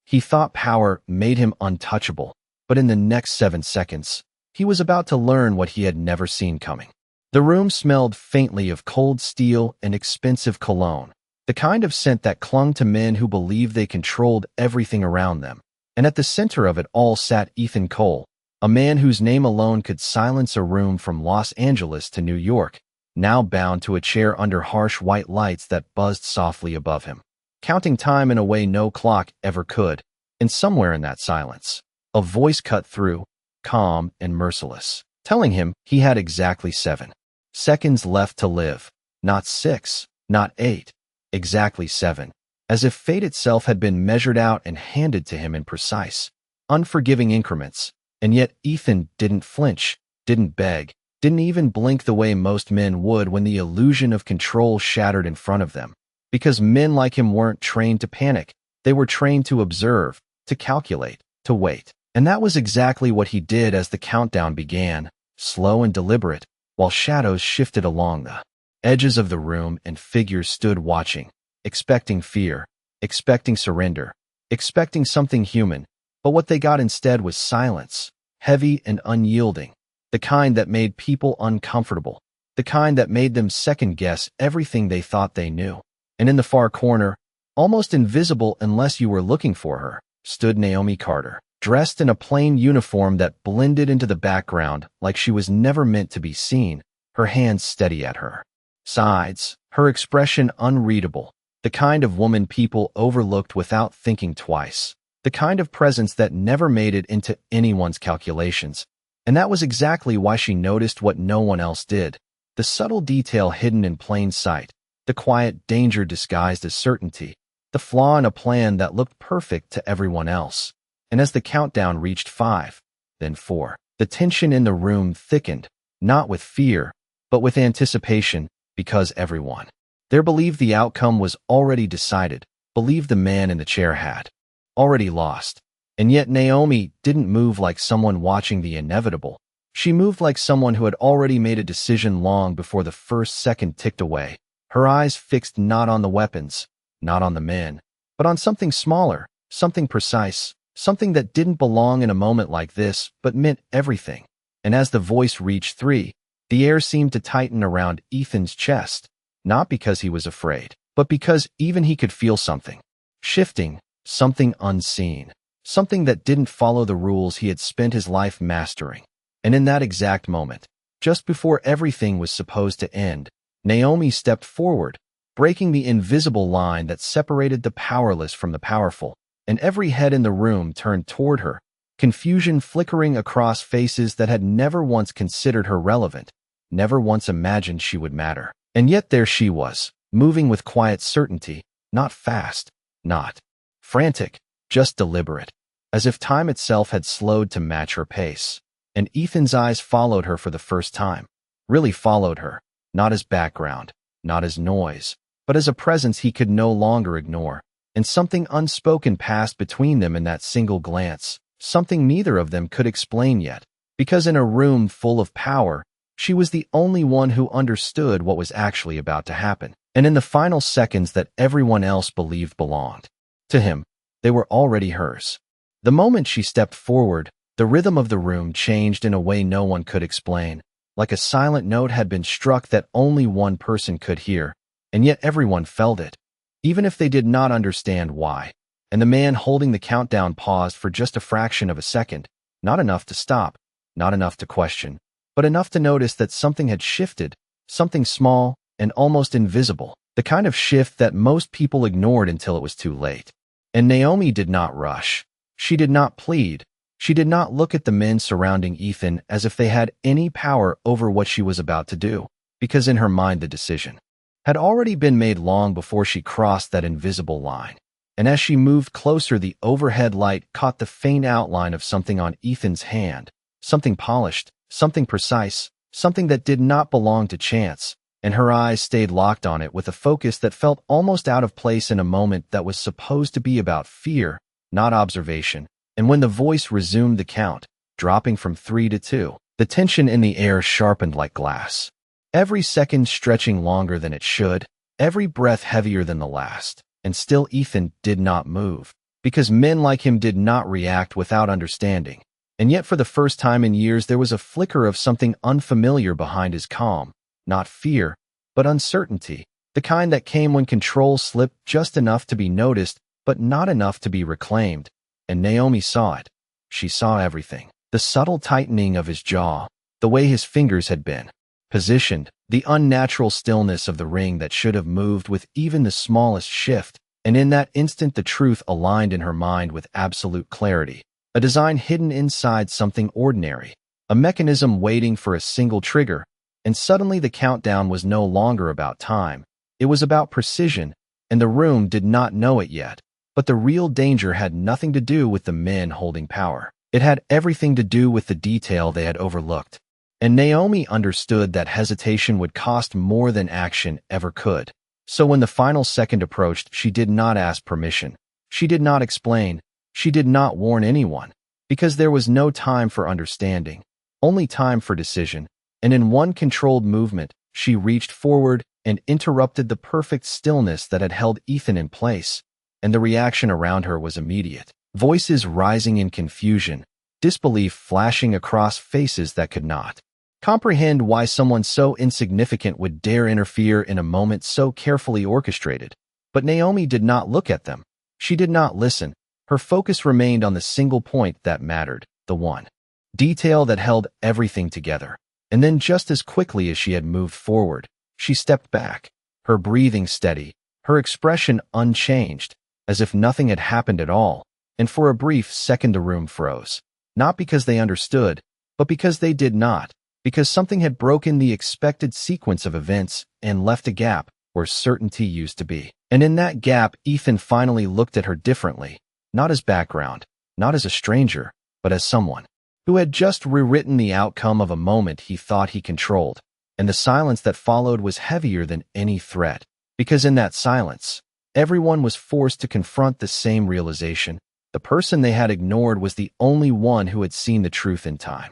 He thought power made him untouchable, but in the next 7 seconds, he was about to learn what he had never seen coming. The room smelled faintly of cold steel and expensive cologne, the kind of scent that clung to men who believed they controlled everything around them. And at the center of it all sat Ethan Cole, a man whose name alone could silence a room from Los Angeles to New York, now bound to a chair under harsh white lights that buzzed softly above him, counting time in a way no clock ever could. And somewhere in that silence, a voice cut through, calm and merciless, telling him he had exactly 7 seconds left to live. Not 6, not 8, exactly 7. As if fate itself had been measured out and handed to him in precise, unforgiving increments. And yet Ethan didn't flinch, didn't beg, didn't even blink the way most men would when the illusion of control shattered in front of them. Because men like him weren't trained to panic. They were trained to observe, to calculate, to wait. And that was exactly what he did as the countdown began, slow and deliberate, while shadows shifted along the edges of the room and figures stood watching, expecting fear, expecting surrender, expecting something human. But what they got instead was silence, heavy and unyielding, the kind that made people uncomfortable, the kind that made them second-guess everything they thought they knew. And in the far corner, almost invisible unless you were looking for her, stood Naomi Carter, dressed in a plain uniform that blended into the background like she was never meant to be seen, her hands steady at her sides, her expression unreadable, the kind of woman people overlooked without thinking twice, the kind of presence that never made it into anyone's calculations. And that was exactly why she noticed what no one else did, the subtle detail hidden in plain sight, the quiet danger disguised as certainty, the flaw in a plan that looked perfect to everyone else. And as the countdown reached 5, then 4, the tension in the room thickened, not with fear, but with anticipation, because everyone there believed the outcome was already decided, believed the man in the chair had already lost. And yet Naomi didn't move like someone watching the inevitable. She moved like someone who had already made a decision long before the first second ticked away, her eyes fixed not on the weapons, not on the men, but on something smaller, something precise, something that didn't belong in a moment like this, but meant everything. And as the voice reached 3, the air seemed to tighten around Ethan's chest, not because he was afraid, but because even he could feel something shifting, something unseen, something that didn't follow the rules he had spent his life mastering. And in that exact moment, just before everything was supposed to end, Naomi stepped forward, breaking the invisible line that separated the powerless from the powerful, and every head in the room turned toward her, confusion flickering across faces that had never once considered her relevant, never once imagined she would matter. And yet there she was, moving with quiet certainty, not fast, not frantic, just deliberate, as if time itself had slowed to match her pace. And Ethan's eyes followed her for the first time, really followed her, not as background, not as noise, but as a presence he could no longer ignore. And something unspoken passed between them in that single glance, something neither of them could explain yet, because in a room full of power, she was the only one who understood what was actually about to happen. And in the final seconds that everyone else believed belonged to him, they were already hers. The moment she stepped forward, the rhythm of the room changed in a way no one could explain, like a silent note had been struck that only one person could hear, and yet everyone felt it, even if they did not understand why. And the man holding the countdown paused for just a fraction of a second, not enough to stop, not enough to question, but enough to notice that something had shifted, something small and almost invisible, the kind of shift that most people ignored until it was too late. And Naomi did not rush. She did not plead. She did not look at the men surrounding Ethan as if they had any power over what she was about to do, because in her mind the decision had already been made long before she crossed that invisible line. And as she moved closer, the overhead light caught the faint outline of something on Ethan's hand, something polished, something precise, something that did not belong to chance, and her eyes stayed locked on it with a focus that felt almost out of place in a moment that was supposed to be about fear, not observation. And when the voice resumed the count, dropping from 3 to 2, the tension in the air sharpened like glass. Every second stretching longer than it should, every breath heavier than the last. And still Ethan did not move. because men like him did not react without understanding. And yet for the first time in years there was a flicker of something unfamiliar behind his calm, not fear, but uncertainty, the kind that came when control slipped just enough to be noticed, but not enough to be reclaimed. And Naomi saw it. She saw everything. The subtle tightening of his jaw, the way his fingers had been positioned, the unnatural stillness of the ring that should have moved with even the smallest shift, and in that instant the truth aligned in her mind with absolute clarity. A design hidden inside something ordinary, a mechanism waiting for a single trigger, and suddenly the countdown was no longer about time. It was about precision, and the room did not know it yet. But the real danger had nothing to do with the men holding power. It had everything to do with the detail they had overlooked. And Naomi understood that hesitation would cost more than action ever could. So when the final second approached, she did not ask permission. She did not explain. She did not warn anyone. Because there was no time for understanding, only time for decision. And in one controlled movement, she reached forward and interrupted the perfect stillness that had held Ethan in place. And the reaction around her was immediate. Voices rising in confusion, disbelief flashing across faces that could not comprehend why someone so insignificant would dare interfere in a moment so carefully orchestrated. But Naomi did not look at them. She did not listen. Her focus remained on the single point that mattered, the one detail that held everything together. And then just as quickly as she had moved forward, she stepped back, her breathing steady, her expression unchanged, as if nothing had happened at all. And for a brief second the room froze. Not because they understood, but because they did not. Because something had broken the expected sequence of events and left a gap where certainty used to be. And in that gap, Ethan finally looked at her differently, not as background, not as a stranger, but as someone who had just rewritten the outcome of a moment he thought he controlled. And the silence that followed was heavier than any threat, because in that silence, everyone was forced to confront the same realization. The person they had ignored was the only one who had seen the truth in time.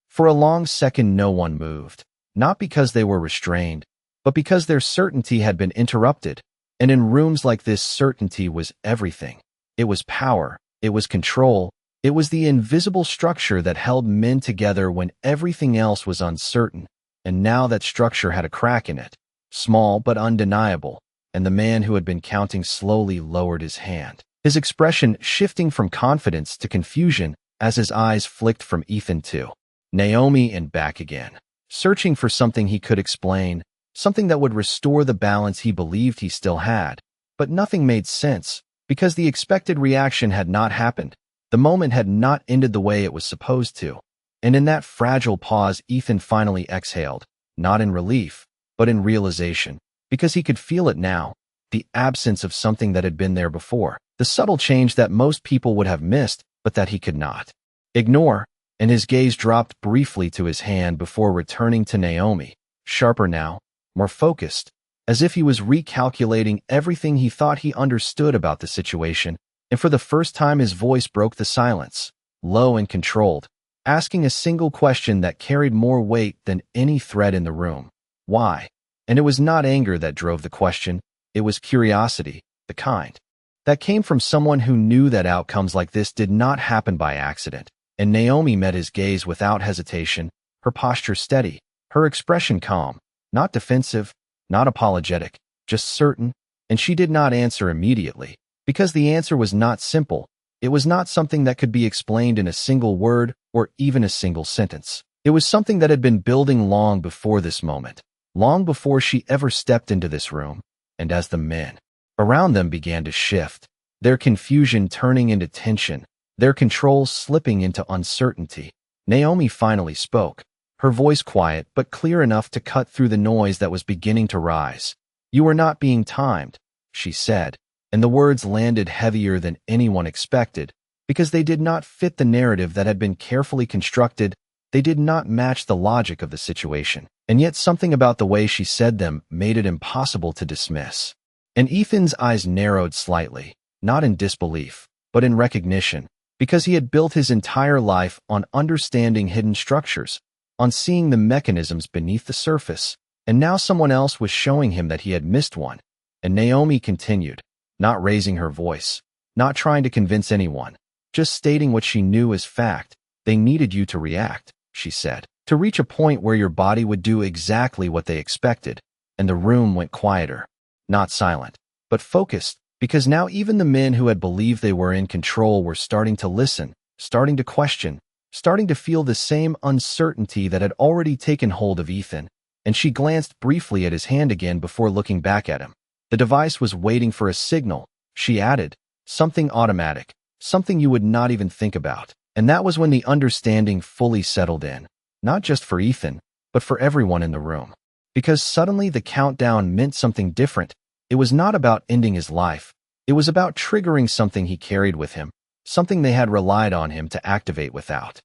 For a long second no one moved, not because they were restrained, but because their certainty had been interrupted. And in rooms like this, certainty was everything. It was power, it was control, it was the invisible structure that held men together when everything else was uncertain. And now that structure had a crack in it, small but undeniable, and the man who had been counting slowly lowered his hand, his expression shifting from confidence to confusion as his eyes flicked from Ethan to Naomi and back again, searching for something he could explain, something that would restore the balance he believed he still had. But nothing made sense, because the expected reaction had not happened. The moment had not ended the way it was supposed to. And in that fragile pause, Ethan finally exhaled, not in relief, but in realization, because he could feel it now, the absence of something that had been there before, the subtle change that most people would have missed, but that he could not ignore. And his gaze dropped briefly to his hand before returning to Naomi, sharper now, more focused, as if he was recalculating everything he thought he understood about the situation. And for the first time his voice broke the silence, low and controlled, asking a single question that carried more weight than any threat in the room. Why? And it was not anger that drove the question, it was curiosity, the kind that came from someone who knew that outcomes like this did not happen by accident. And Naomi met his gaze without hesitation, her posture steady, her expression calm, not defensive, not apologetic, just certain. And she did not answer immediately, because the answer was not simple. It was not something that could be explained in a single word or even a single sentence. It was something that had been building long before this moment, long before she ever stepped into this room. And as the men around them began to shift, their confusion turning into tension, their control slipping into uncertainty, Naomi finally spoke, her voice quiet but clear enough to cut through the noise that was beginning to rise. "You are not being timed," she said, and the words landed heavier than anyone expected, because they did not fit the narrative that had been carefully constructed. They did not match the logic of the situation, and yet something about the way she said them made it impossible to dismiss. And Ethan's eyes narrowed slightly, not in disbelief, but in recognition, because he had built his entire life on understanding hidden structures, on seeing the mechanisms beneath the surface, and now someone else was showing him that he had missed one. And Naomi continued, not raising her voice, not trying to convince anyone, just stating what she knew as fact. They needed you to react, she said, to reach a point where your body would do exactly what they expected. And the room went quieter, not silent, but focused, because now even the men who had believed they were in control were starting to listen, starting to question, starting to feel the same uncertainty that had already taken hold of Ethan. And she glanced briefly at his hand again before looking back at him. The device was waiting for a signal, she added, something automatic, something you would not even think about. And that was when the understanding fully settled in, not just for Ethan, but for everyone in the room. Because suddenly the countdown meant something different. It was not about ending his life. It was about triggering something he carried with him, something they had relied on him to activate without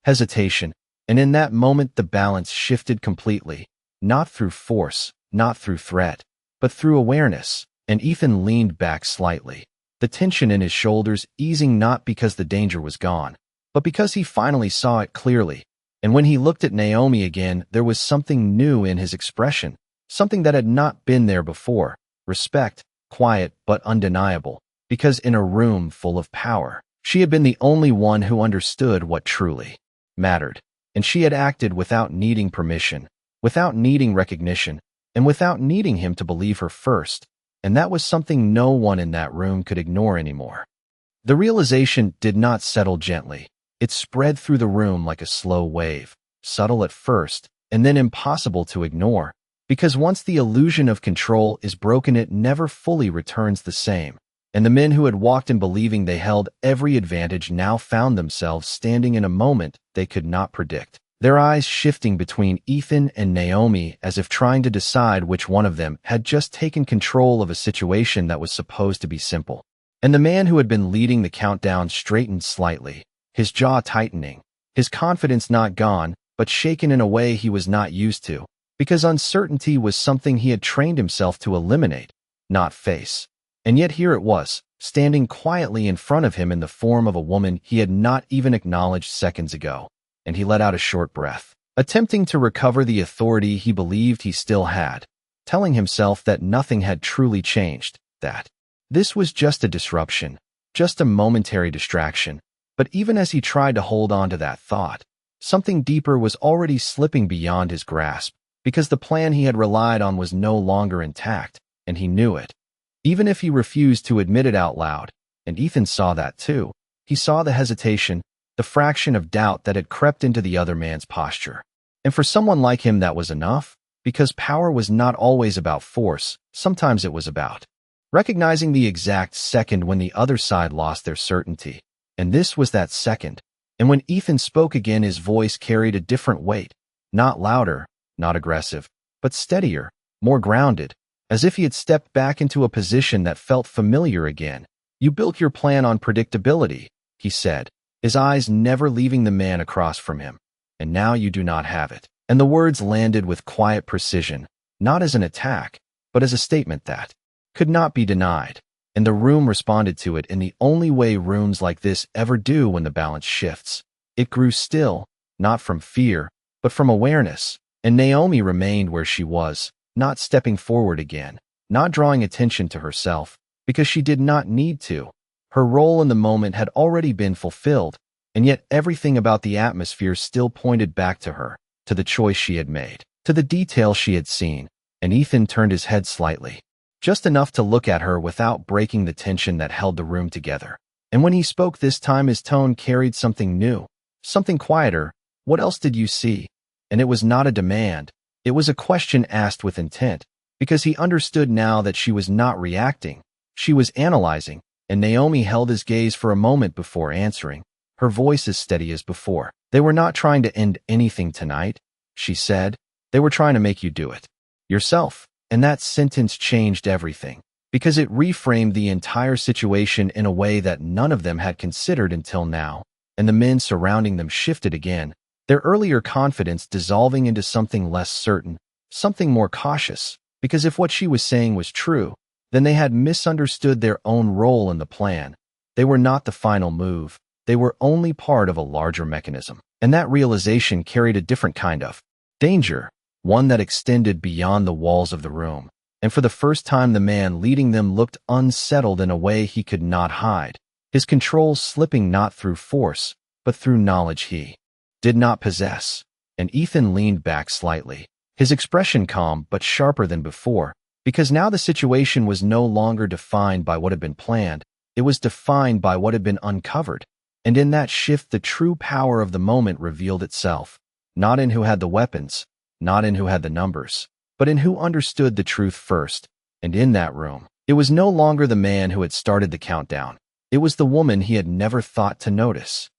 hesitation. And in that moment the balance shifted completely, not through force, not through threat, but through awareness. And Ethan leaned back slightly, the tension in his shoulders easing, not because the danger was gone, but because he finally saw it clearly. And when he looked at Naomi again, there was something new in his expression, something that had not been there before. Respect, quiet but undeniable, because in a room full of power, she had been the only one who understood what truly mattered. And she had acted without needing permission, without needing recognition, and without needing him to believe her first. And that was something no one in that room could ignore anymore. The realization did not settle gently. It spread through the room like a slow wave, subtle at first, and then impossible to ignore. Because once the illusion of control is broken, it never fully returns the same. And the men who had walked in believing they held every advantage now found themselves standing in a moment they could not predict, their eyes shifting between Ethan and Naomi as if trying to decide which one of them had just taken control of a situation that was supposed to be simple. And the man who had been leading the countdown straightened slightly, his jaw tightening, his confidence not gone, but shaken in a way he was not used to, because uncertainty was something he had trained himself to eliminate, not face. And yet here it was, standing quietly in front of him in the form of a woman he had not even acknowledged seconds ago. And he let out a short breath, attempting to recover the authority he believed he still had, telling himself that nothing had truly changed, that this was just a disruption, just a momentary distraction. But even as he tried to hold on to that thought, something deeper was already slipping beyond his grasp, because the plan he had relied on was no longer intact, and he knew it. Even if he refused to admit it out loud, and Ethan saw that too. He saw the hesitation, the fraction of doubt that had crept into the other man's posture. And for someone like him that was enough, because power was not always about force, sometimes it was about recognizing the exact second when the other side lost their certainty. And this was that second. And when Ethan spoke again, his voice carried a different weight, not louder, not aggressive, but steadier, more grounded, as if he had stepped back into a position that felt familiar again. You built your plan on predictability, he said, his eyes never leaving the man across from him. And now you do not have it. And the words landed with quiet precision, not as an attack, but as a statement that could not be denied. And the room responded to it in the only way rooms like this ever do when the balance shifts. It grew still, not from fear, but from awareness. And Naomi remained where she was, not stepping forward again, not drawing attention to herself, because she did not need to. Her role in the moment had already been fulfilled, and yet everything about the atmosphere still pointed back to her, to the choice she had made, to the detail she had seen. And Ethan turned his head slightly, just enough to look at her without breaking the tension that held the room together. And when he spoke this time, his tone carried something new, something quieter. What else did you see? And it was not a demand. It was a question asked with intent, because he understood now that she was not reacting. She was analyzing, and Naomi held his gaze for a moment before answering, her voice as steady as before. They were not trying to end anything tonight, she said. They were trying to make you do it yourself. And that sentence changed everything, because it reframed the entire situation in a way that none of them had considered until now. And the men surrounding them shifted again, their earlier confidence dissolving into something less certain, something more cautious, because if what she was saying was true, then they had misunderstood their own role in the plan. They were not the final move. They were only part of a larger mechanism. And that realization carried a different kind of danger, one that extended beyond the walls of the room, and for the first time the man leading them looked unsettled in a way he could not hide, his control slipping not through force, but through knowledge he did not possess. And Ethan leaned back slightly, his expression calm but sharper than before, because now the situation was no longer defined by what had been planned, it was defined by what had been uncovered. And in that shift the true power of the moment revealed itself, not in who had the weapons, not in who had the numbers, but in who understood the truth first. And in that room, it was no longer the man who had started the countdown. It was the woman he had never thought to notice.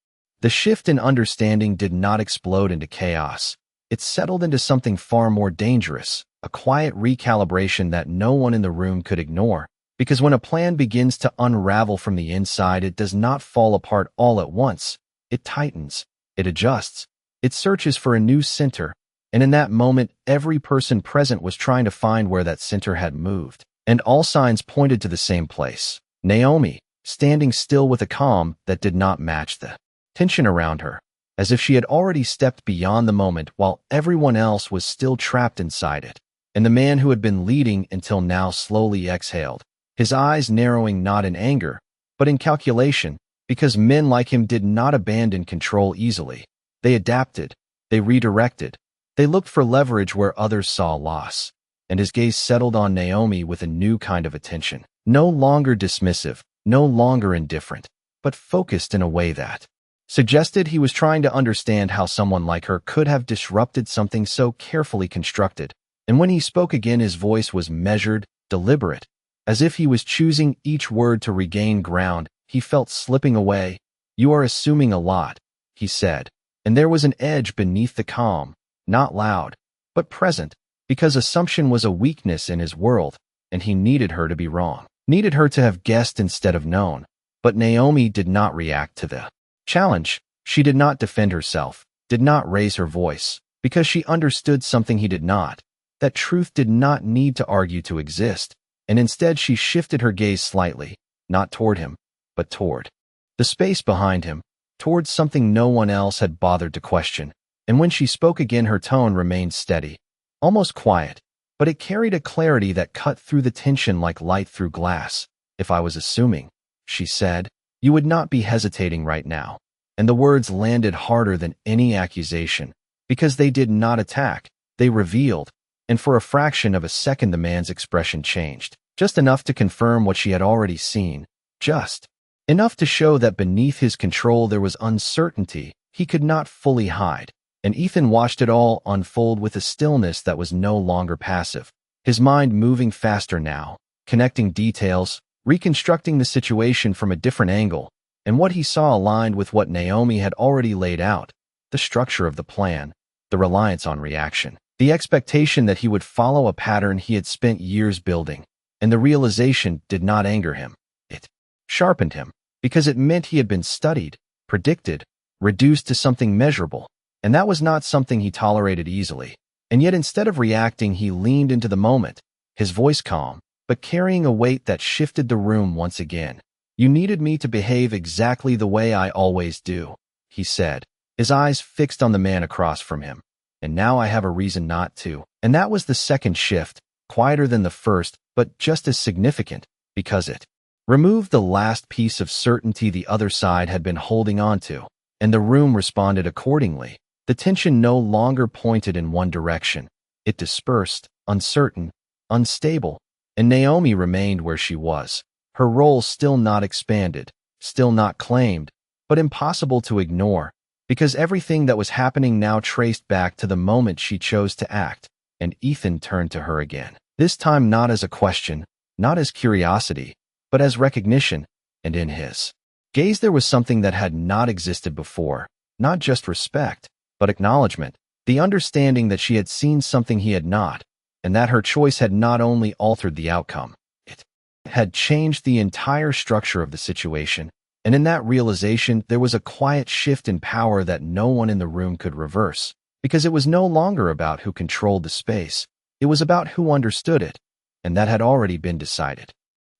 The shift in understanding did not explode into chaos. It settled into something far more dangerous, a quiet recalibration that no one in the room could ignore. Because when a plan begins to unravel from the inside, it does not fall apart all at once. It tightens, it adjusts, it searches for a new center. And in that moment, every person present was trying to find where that center had moved. And all signs pointed to the same place. Naomi, standing still with a calm that did not match the tension around her, as if she had already stepped beyond the moment while everyone else was still trapped inside it. And the man who had been leading until now slowly exhaled, his eyes narrowing not in anger, but in calculation, because men like him did not abandon control easily. They adapted, they redirected, they looked for leverage where others saw loss. And his gaze settled on Naomi with a new kind of attention, no longer dismissive, no longer indifferent, but focused in a way that suggested he was trying to understand how someone like her could have disrupted something so carefully constructed. And when he spoke again, his voice was measured, deliberate, as if he was choosing each word to regain ground he felt slipping away. "You are assuming a lot," he said, and there was an edge beneath the calm, not loud, but present, because assumption was a weakness in his world, and he needed her to be wrong, needed her to have guessed instead of known. But Naomi did not react to the challenge. She did not defend herself, did not raise her voice, because she understood something he did not, that truth did not need to argue to exist, and instead she shifted her gaze slightly, not toward him, but toward the space behind him, towards something no one else had bothered to question. And when she spoke again, her tone remained steady, almost quiet, but it carried a clarity that cut through the tension like light through glass. "If I was assuming," she said, "you would not be hesitating right now." And the words landed harder than any accusation, because they did not attack, they revealed. And for a fraction of a second the man's expression changed, just enough to confirm what she had already seen, just enough to show that beneath his control there was uncertainty he could not fully hide. And Ethan watched it all unfold with a stillness that was no longer passive, his mind moving faster now, connecting details, reconstructing the situation from a different angle. And what he saw aligned with what Naomi had already laid out: the structure of the plan, the reliance on reaction, the expectation that he would follow a pattern he had spent years building. And the realization did not anger him. It sharpened him, because it meant he had been studied, predicted, reduced to something measurable. And that was not something he tolerated easily. And yet instead of reacting, he leaned into the moment, his voice calm, but carrying a weight that shifted the room once again. "You needed me to behave exactly the way I always do," he said, his eyes fixed on the man across from him. "And now I have a reason not to." And that was the second shift, quieter than the first, but just as significant, because it removed the last piece of certainty the other side had been holding on to. And the room responded accordingly. The tension no longer pointed in one direction. It dispersed, uncertain, unstable, and Naomi remained where she was, her role still not expanded, still not claimed, but impossible to ignore, because everything that was happening now traced back to the moment she chose to act. And Ethan turned to her again, this time not as a question, not as curiosity, but as recognition. And in his gaze there was something that had not existed before, not just respect, but acknowledgement, the understanding that she had seen something he had not, and that her choice had not only altered the outcome, it had changed the entire structure of the situation. And in that realization there was a quiet shift in power that no one in the room could reverse, because it was no longer about who controlled the space, it was about who understood it, and that had already been decided.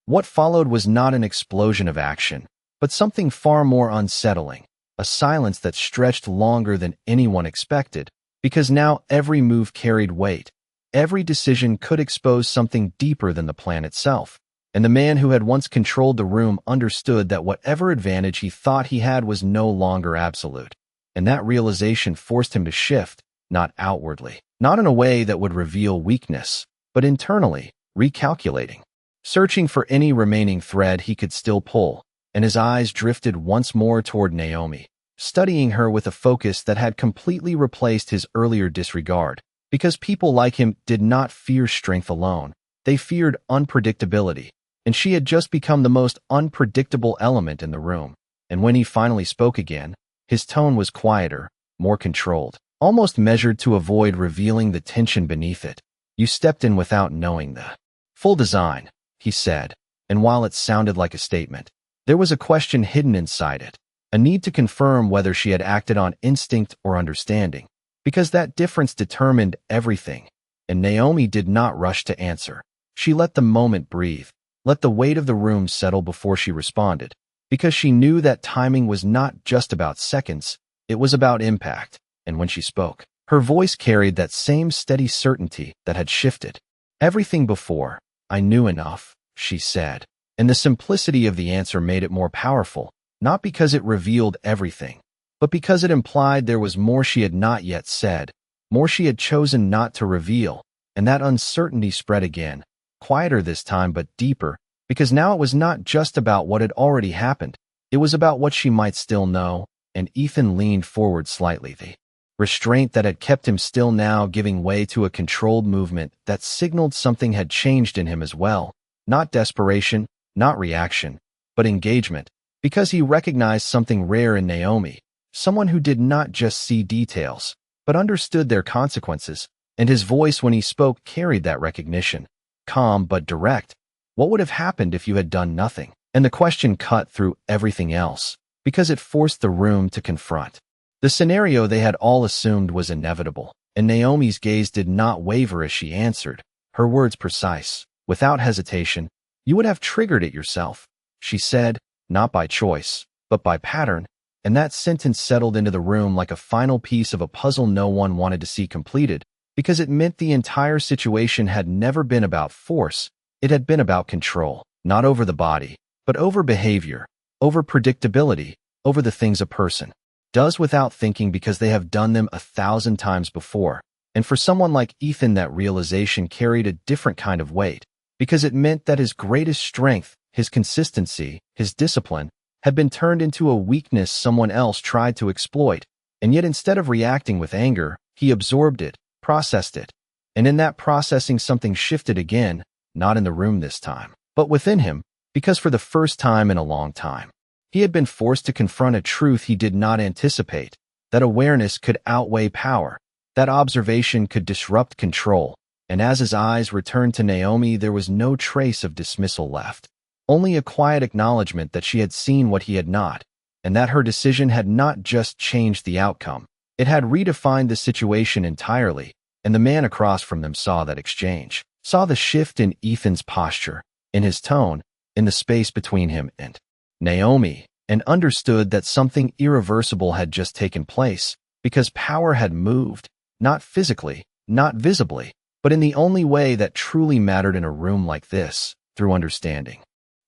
What followed was not an explosion of action, but something far more unsettling, a silence that stretched longer than anyone expected, because now every move carried weight, every decision could expose something deeper than the plan itself. And the man who had once controlled the room understood that whatever advantage he thought he had was no longer absolute. And that realization forced him to shift, not outwardly, not in a way that would reveal weakness, but internally, recalculating, searching for any remaining thread he could still pull, and his eyes drifted once more toward Naomi, studying her with a focus that had completely replaced his earlier disregard, because people like him did not fear strength alone, they feared unpredictability, and she had just become the most unpredictable element in the room. And when he finally spoke again, his tone was quieter, more controlled, almost measured to avoid revealing the tension beneath it. "You stepped in without knowing the full design," he said, and while it sounded like a statement, there was a question hidden inside it, a need to confirm whether she had acted on instinct or understanding, because that difference determined everything. And Naomi did not rush to answer. She let the moment breathe, let the weight of the room settle before she responded, because she knew that timing was not just about seconds, it was about impact. And when she spoke, her voice carried that same steady certainty that had shifted everything before. "I knew enough," she said, and the simplicity of the answer made it more powerful, not because it revealed everything, but because it implied there was more she had not yet said, more she had chosen not to reveal. And that uncertainty spread again, quieter this time but deeper, because now it was not just about what had already happened, it was about what she might still know. And Ethan leaned forward slightly, the restraint that had kept him still now giving way to a controlled movement that signaled something had changed in him as well. Not desperation, not reaction, but engagement, because he recognized something rare in Naomi, someone who did not just see details, but understood their consequences, and his voice when he spoke carried that recognition, calm but direct. "What would have happened if you had done nothing?" And the question cut through everything else, because it forced the room to confront the scenario they had all assumed was inevitable. And Naomi's gaze did not waver as she answered, her words precise, without hesitation. "You would have triggered it yourself," she said, "not by choice, but by pattern." And that sentence settled into the room like a final piece of a puzzle no one wanted to see completed, because it meant the entire situation had never been about force, it had been about control, not over the body, but over behavior, over predictability, over the things a person does without thinking because they have done them 1,000 times before. And for someone like Ethan, that realization carried a different kind of weight, because it meant that his greatest strength, his consistency, his discipline, had been turned into a weakness someone else tried to exploit. And yet instead of reacting with anger, he absorbed it, processed it. And in that processing something shifted again, not in the room this time, but within him, because for the first time in a long time, he had been forced to confront a truth he did not anticipate, that awareness could outweigh power, that observation could disrupt control. And as his eyes returned to Naomi, there was no trace of dismissal left, only a quiet acknowledgement that she had seen what he had not, and that her decision had not just changed the outcome, it had redefined the situation entirely. And the man across from them saw that exchange, saw the shift in Ethan's posture, in his tone, in the space between him and Naomi, and understood that something irreversible had just taken place, because power had moved, not physically, not visibly, but in the only way that truly mattered in a room like this, through understanding.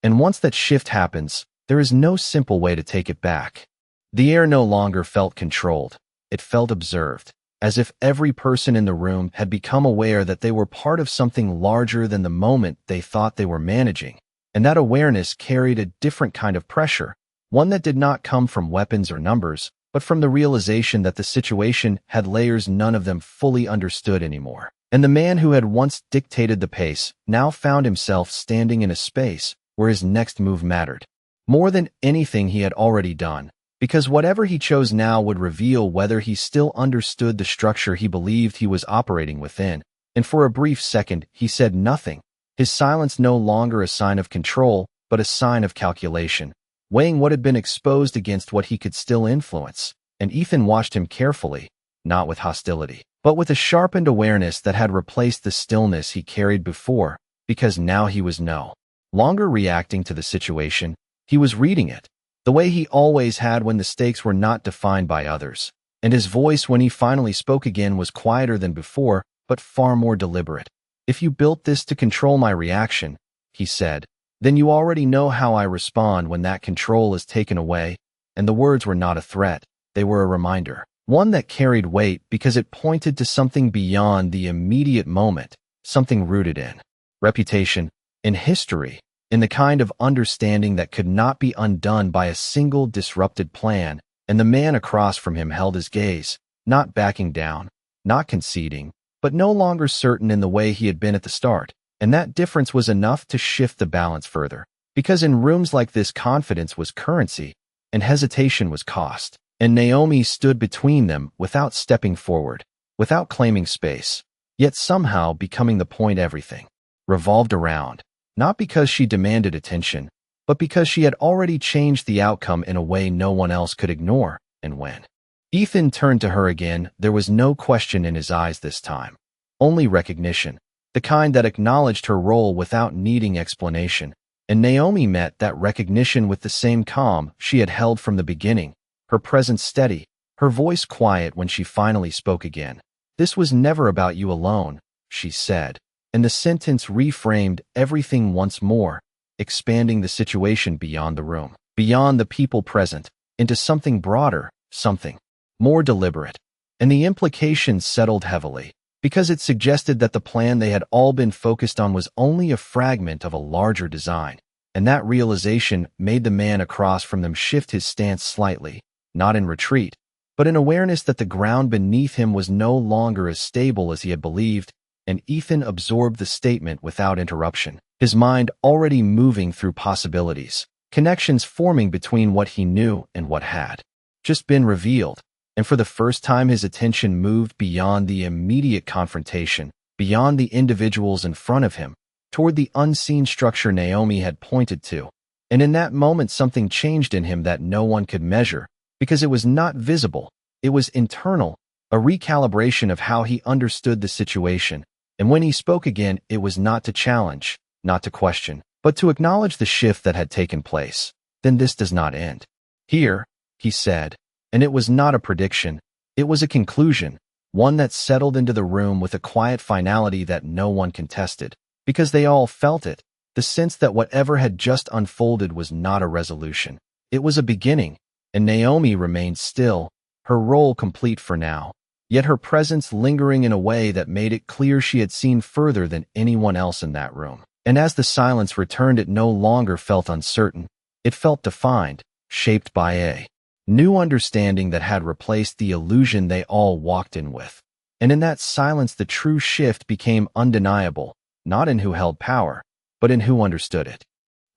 And once that shift happens, there is no simple way to take it back. The air no longer felt controlled, it felt observed, as if every person in the room had become aware that they were part of something larger than the moment they thought they were managing. And that awareness carried a different kind of pressure, one that did not come from weapons or numbers, but from the realization that the situation had layers none of them fully understood anymore. And the man who had once dictated the pace now found himself standing in a space where his next move mattered more than anything he had already done, because whatever he chose now would reveal whether he still understood the structure he believed he was operating within. And for a brief second, he said nothing. His silence no longer a sign of control, but a sign of calculation, weighing what had been exposed against what he could still influence. And Ethan watched him carefully, not with hostility, but with a sharpened awareness that had replaced the stillness he carried before, because now he was no longer reacting to the situation, he was reading it, the way he always had when the stakes were not defined by others. And his voice when he finally spoke again was quieter than before, but far more deliberate. If you built this to control my reaction, he said, then you already know how I respond when that control is taken away. And the words were not a threat, they were a reminder. One that carried weight because it pointed to something beyond the immediate moment, something rooted in reputation, in history, in the kind of understanding that could not be undone by a single disrupted plan. And the man across from him held his gaze, not backing down, not conceding, but no longer certain in the way he had been at the start. And that difference was enough to shift the balance further. Because in rooms like this, confidence was currency, and hesitation was cost. And Naomi stood between them without stepping forward, without claiming space, yet somehow becoming the point everything revolved around, not because she demanded attention, but because she had already changed the outcome in a way no one else could ignore. And when Ethan turned to her again, there was no question in his eyes this time, only recognition, the kind that acknowledged her role without needing explanation. And Naomi met that recognition with the same calm she had held from the beginning, her presence steady, her voice quiet when she finally spoke again. This was never about you alone, she said, and the sentence reframed everything once more, expanding the situation beyond the room, beyond the people present, into something broader, something more deliberate. And the implications settled heavily, because it suggested that the plan they had all been focused on was only a fragment of a larger design. And that realization made the man across from them shift his stance slightly, not in retreat, but in awareness that the ground beneath him was no longer as stable as he had believed. And Ethan absorbed the statement without interruption, his mind already moving through possibilities, connections forming between what he knew and what had just been revealed. And for the first time, his attention moved beyond the immediate confrontation, beyond the individuals in front of him, toward the unseen structure Naomi had pointed to. And in that moment, something changed in him that no one could measure, because it was not visible, it was internal, a recalibration of how he understood the situation. And when he spoke again, it was not to challenge, not to question, but to acknowledge the shift that had taken place. Then this does not end here, he said. And it was not a prediction, it was a conclusion, one that settled into the room with a quiet finality that no one contested, because they all felt it, the sense that whatever had just unfolded was not a resolution. It was a beginning, and Naomi remained still, her role complete for now, yet her presence lingering in a way that made it clear she had seen further than anyone else in that room. And as the silence returned, it no longer felt uncertain, it felt defined, shaped by a new understanding that had replaced the illusion they all walked in with. And in that silence, the true shift became undeniable, not in who held power, but in who understood it.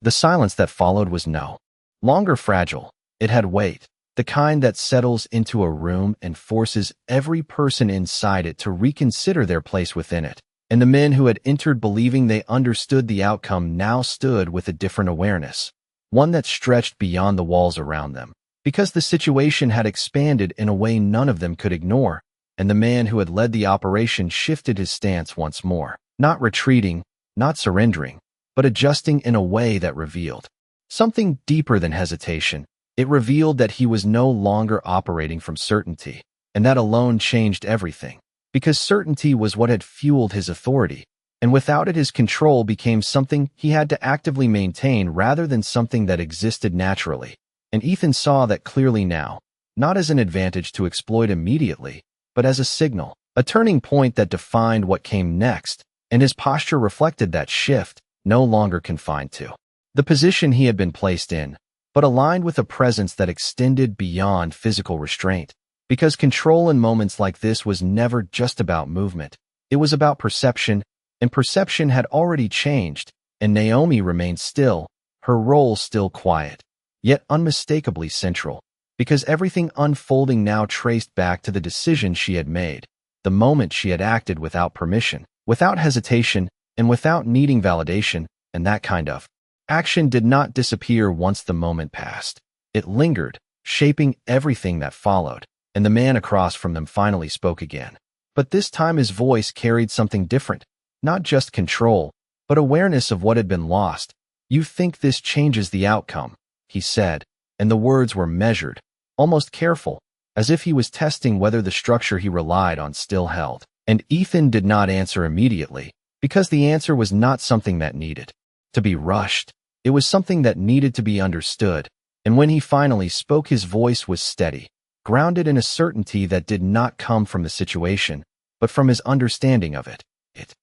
The silence that followed was no longer fragile, it had weight, the kind that settles into a room and forces every person inside it to reconsider their place within it. And the men who had entered believing they understood the outcome now stood with a different awareness, one that stretched beyond the walls around them, because the situation had expanded in a way none of them could ignore. And the man who had led the operation shifted his stance once more, not retreating, not surrendering, but adjusting in a way that revealed something deeper than hesitation. It revealed that he was no longer operating from certainty, and that alone changed everything, because certainty was what had fueled his authority, and without it his control became something he had to actively maintain rather than something that existed naturally. And Ethan saw that clearly now, not as an advantage to exploit immediately, but as a signal, a turning point that defined what came next. And his posture reflected that shift, no longer confined to the position he had been placed in, but aligned with a presence that extended beyond physical restraint. Because control in moments like this was never just about movement, it was about perception, and perception had already changed, and Naomi remained still, her role still quiet, yet unmistakably central, because everything unfolding now traced back to the decision she had made, the moment she had acted without permission, without hesitation, and without needing validation. And that kind of action did not disappear once the moment passed. It lingered, shaping everything that followed. And the man across from them finally spoke again. But this time his voice carried something different, not just control, but awareness of what had been lost. "You think this changes the outcome," he said, and the words were measured, almost careful, as if he was testing whether the structure he relied on still held. And Ethan did not answer immediately, because the answer was not something that needed to be rushed. It was something that needed to be understood, and when he finally spoke, his voice was steady, grounded in a certainty that did not come from the situation, but from his understanding of it. It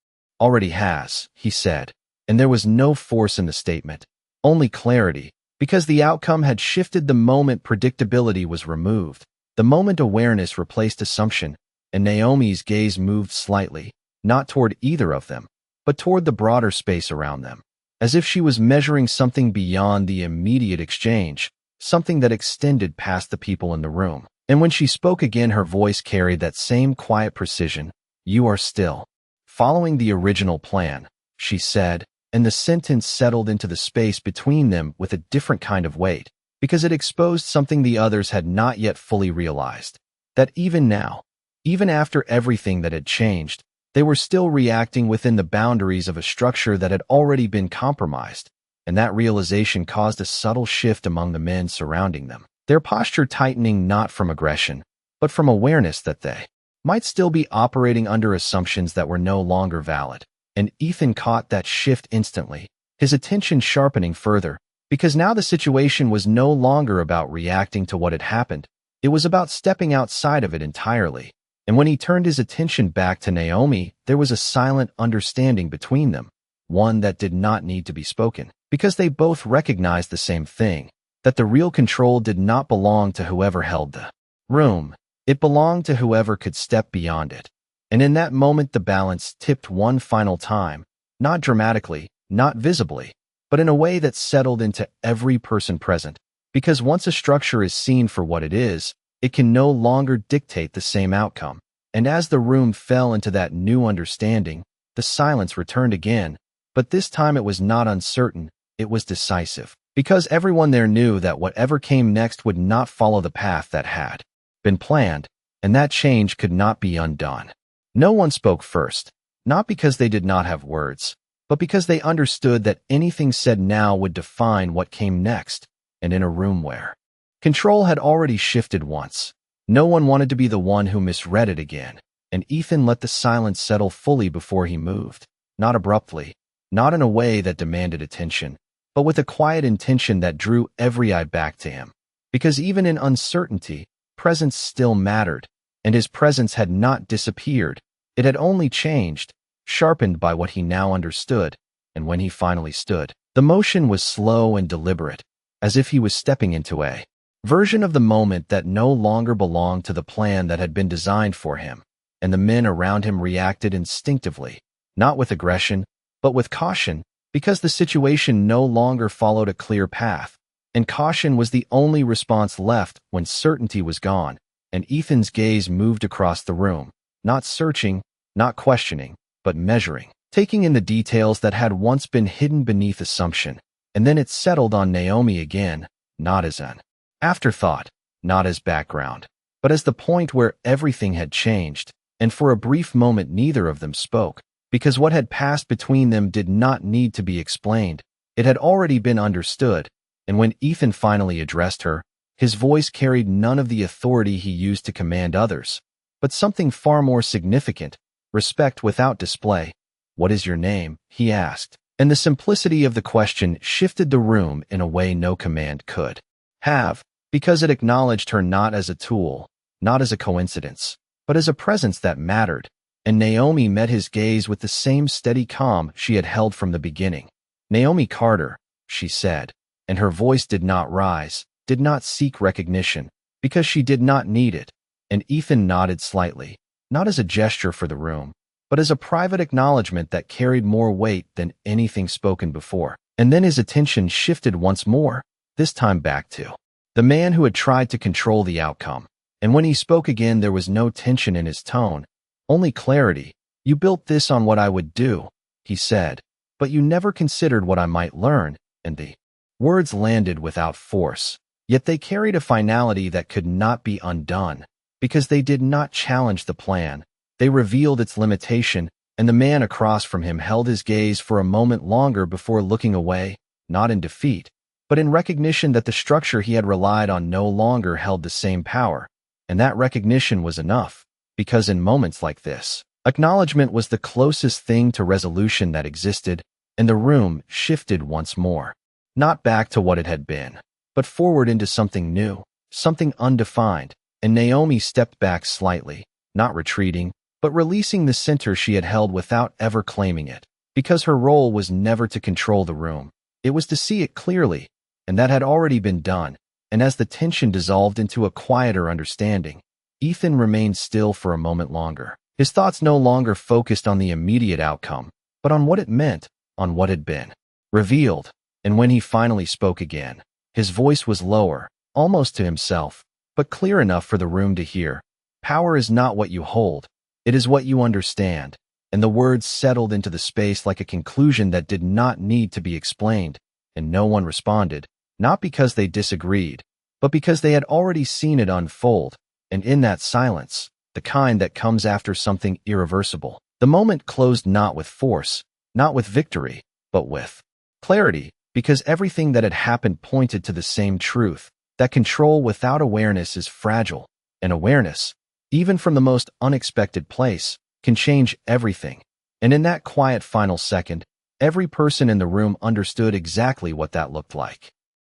already has, he said, and there was no force in the statement, only clarity, because the outcome had shifted the moment predictability was removed, the moment awareness replaced assumption, and Naomi's gaze moved slightly, not toward either of them, but toward the broader space around them, as if she was measuring something beyond the immediate exchange, something that extended past the people in the room. And when she spoke again, her voice carried that same quiet precision. "You are still following the original plan," she said, and the sentence settled into the space between them with a different kind of weight, because it exposed something the others had not yet fully realized, that even now, even after everything that had changed, they were still reacting within the boundaries of a structure that had already been compromised, and that realization caused a subtle shift among the men surrounding them, their posture tightening not from aggression, but from awareness that they might still be operating under assumptions that were no longer valid. And Ethan caught that shift instantly, his attention sharpening further, because now the situation was no longer about reacting to what had happened, it was about stepping outside of it entirely. And when he turned his attention back to Naomi, there was a silent understanding between them, one that did not need to be spoken, because they both recognized the same thing, that the real control did not belong to whoever held the room. It belonged to whoever could step beyond it. And in that moment, the balance tipped one final time, not dramatically, not visibly, but in a way that settled into every person present, because once a structure is seen for what it is, it can no longer dictate the same outcome. And as the room fell into that new understanding, the silence returned again, but this time it was not uncertain, it was decisive, because everyone there knew that whatever came next would not follow the path that had been planned, and that change could not be undone. No one spoke first, not because they did not have words, but because they understood that anything said now would define what came next, and in a room where control had already shifted once, no one wanted to be the one who misread it again, and Ethan let the silence settle fully before he moved, not abruptly, not in a way that demanded attention, but with a quiet intention that drew every eye back to him, because even in uncertainty, presence still mattered, and his presence had not disappeared, it had only changed, sharpened by what he now understood, and when he finally stood, the motion was slow and deliberate, as if he was stepping into a version of the moment that no longer belonged to the plan that had been designed for him, and the men around him reacted instinctively, not with aggression, but with caution, because the situation no longer followed a clear path, and caution was the only response left when certainty was gone, and Ethan's gaze moved across the room, not searching, not questioning, but measuring, taking in the details that had once been hidden beneath assumption, and then it settled on Naomi again, not as an afterthought, not as background, but as the point where everything had changed, and for a brief moment neither of them spoke, because what had passed between them did not need to be explained, it had already been understood, and when Ethan finally addressed her, his voice carried none of the authority he used to command others, but something far more significant, respect without display. "What is your name?" he asked, and the simplicity of the question shifted the room in a way no command could have, because it acknowledged her not as a tool, not as a coincidence, but as a presence that mattered, and Naomi met his gaze with the same steady calm she had held from the beginning. "Naomi Carter," she said, and her voice did not rise, did not seek recognition, because she did not need it, and Ethan nodded slightly, not as a gesture for the room, but as a private acknowledgement that carried more weight than anything spoken before. And then his attention shifted once more, this time back to the man who had tried to control the outcome, and when he spoke again there was no tension in his tone, only clarity. "You built this on what I would do," he said, "but you never considered what I might learn," and the words landed without force, yet they carried a finality that could not be undone, because they did not challenge the plan, they revealed its limitation, and the man across from him held his gaze for a moment longer before looking away, not in defeat, but in recognition that the structure he had relied on no longer held the same power, and that recognition was enough, because in moments like this, Acknowledgement was the closest thing to resolution that existed, and the room shifted once more. Not back to what it had been, but forward into something new, something undefined, and Naomi stepped back slightly, not retreating, but releasing the center she had held without ever claiming it, because her role was never to control the room. It was to see it clearly, and that had already been done, and as the tension dissolved into a quieter understanding, Ethan remained still for a moment longer. His thoughts no longer focused on the immediate outcome, but on what it meant, on what had been revealed. And when he finally spoke again, his voice was lower, almost to himself, but clear enough for the room to hear. Power is not what you hold, it is what you understand. And the words settled into the space like a conclusion that did not need to be explained, and no one responded, not because they disagreed, but because they had already seen it unfold, and in that silence, the kind that comes after something irreversible, the moment closed not with force, not with victory, but with clarity, because everything that had happened pointed to the same truth, that control without awareness is fragile, and awareness, even from the most unexpected place, can change everything. And in that quiet final second, every person in the room understood exactly what that looked like.